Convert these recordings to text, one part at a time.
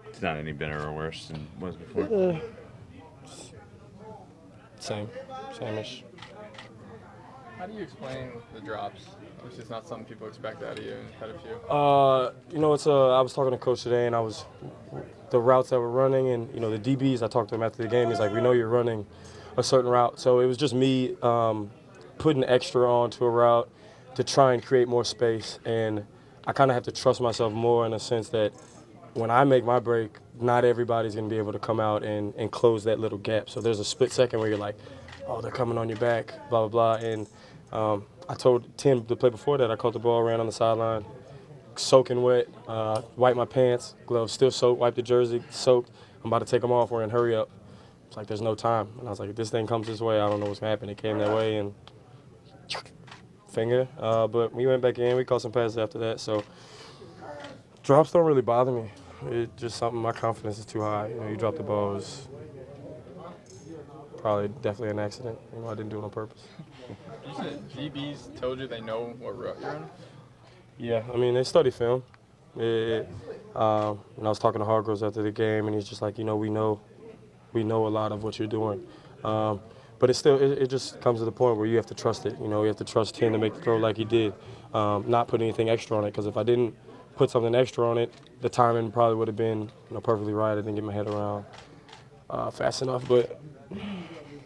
It's not any better or worse than it was before. Same-ish. How do you explain the drops? Which is not something people expect out of you, and had a few. I was talking to Coach today, and the routes that we're running, and the DBs. I talked to him after the game. He's like, "We know you're running a certain route," so it was just me putting extra onto a route to try and create more space, and I kind of have to trust myself more in a sense that when I make my break, not everybody's going to be able to come out and close that little gap. So there's a split second where you're like, "Oh, they're coming on your back," blah blah blah, and I told Tim the play before that I caught the ball, ran on the sideline, soaking wet, wiped my pants, gloves still soaked, wiped the jersey, soaked. I'm about to take them off, we're in hurry up. It's like there's no time. And I was like, if this thing comes this way, I don't know what's going to happen. It came that way and finger. But we went back in, we caught some passes after that. So drops don't really bother me. It's just something, my confidence is too high. You drop the ball, it's probably definitely an accident. I didn't do it on purpose. You said DBs told you they know what route you're on? Yeah, they study film. And I was talking to Hargroves after the game, and he's just like, we know a lot of what you're doing. But it just comes to the point where you have to trust it. You have to trust him to make the throw like he did, not put anything extra on it. Because if I didn't put something extra on it, the timing probably would have been perfectly right. I didn't get my head around fast enough. But,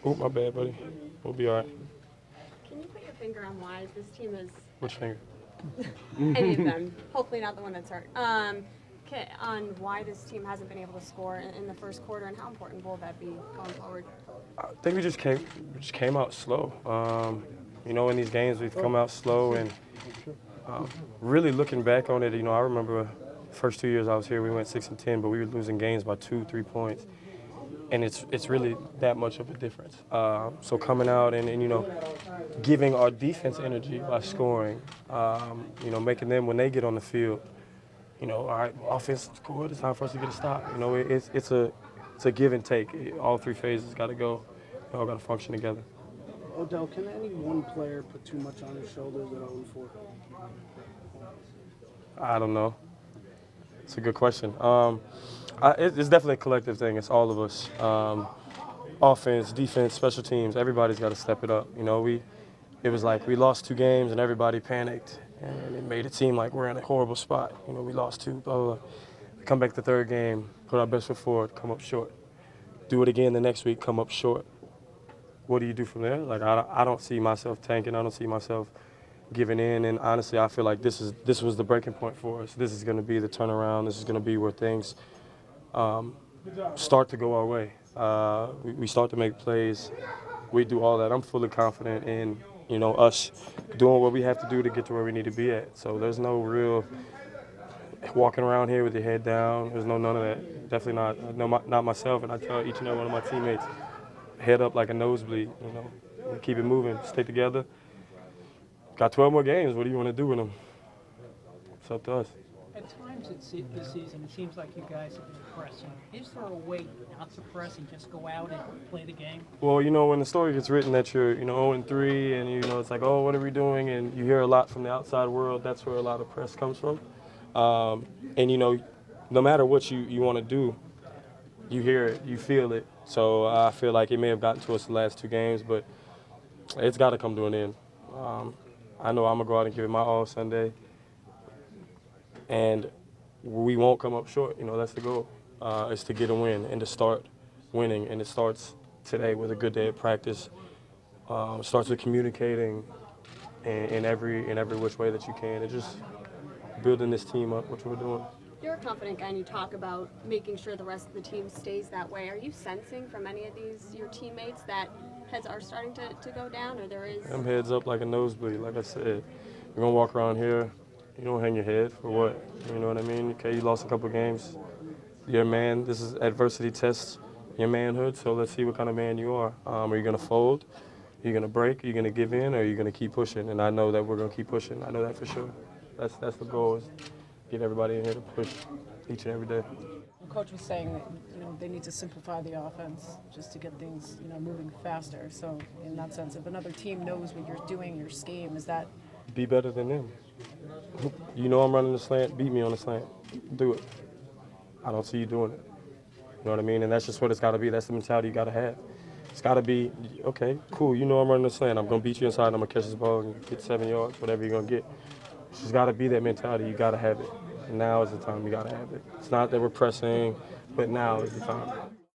my bad, buddy. We'll be all right. Can you put your finger on why this team is... Which finger? Any of them. Hopefully not the one that's hurt. On why this team hasn't been able to score in the first quarter, and how important will that be going forward? I think we just came out slow. In these games we've come out slow, and really looking back on it, I remember the first 2 years I was here, we went 6-10, but we were losing games by 2-3 points. And it's really that much of a difference. So coming out and giving our defense energy by scoring, making them, when they get on the field, all right, offense scored, it's time for us to get a stop. It's a give and take. All three phases got to go. They all got to function together. Odell, can any one player put too much on his shoulders at 0-4? I don't know. It's a good question. It's definitely a collective thing. It's all of us. Offense, defense, special teams, everybody's got to step it up. It was like we lost 2 games and everybody panicked, and it made it seem like we're in a horrible spot. We lost 2, blah, blah, blah. We come back the third game, put our best foot forward, come up short. Do it again the next week, come up short. What do you do from there? Like, I don't see myself tanking. I don't see myself giving in. And honestly, I feel like this was the breaking point for us. This is going to be the turnaround. This is going to be where things start to go our way. We start to make plays. We do all that. I'm fully confident in, us doing what we have to do to get to where we need to be at. So there's no real walking around here with your head down. There's none of that. Definitely not myself. And I tell each and every one of my teammates, head up like a nosebleed, keep it moving, stay together. Got 12 more games. What do you want to do with them? It's up to us. At times this season, it seems like you guys have been pressing. Is there a way not to press and just go out and play the game? Well, when the story gets written that you're, 0-3, and, it's like, oh, what are we doing? And you hear a lot from the outside world. That's where a lot of press comes from. And, no matter what you want to do, you hear it, you feel it. So I feel like it may have gotten to us the last 2 games, but it's got to come to an end. I know I'm going to go out and give it my all Sunday. And we won't come up short. That's the goal, is to get a win and to start winning. And it starts today with a good day of practice. It starts with communicating in every which way that you can. It's just building this team up, which we're doing. You're a confident guy, and you talk about making sure the rest of the team stays that way. Are you sensing from any of your teammates that heads are starting to go down, or there is? Them heads up like a nosebleed. Like I said, you're going to walk around here. You don't hang your head for what? You know what I mean? Okay, you lost a couple games. You're a man. This is adversity tests your manhood, so let's see what kind of man you are. Are you going to fold? Are you going to break? Are you going to give in? Or are you going to keep pushing? And I know that we're going to keep pushing. I know that for sure. That's the goal, is get everybody in here to push each and every day. Coach was saying that they need to simplify the offense just to get things moving faster. So in that sense, if another team knows what you're doing, your scheme, is that be better than them. I'm running the slant. Beat me on the slant. Do it. I don't see you doing it. You know what I mean? And that's just what it's got to be. That's the mentality you got to have. It's got to be, okay, cool, you know I'm running the slant. I'm going to beat you inside. I'm going to catch this ball and get 7 yards, whatever you're going to get. It's just got to be that mentality. You got to have it. And now is the time you got to have it. It's not that we're pressing, but now is the time.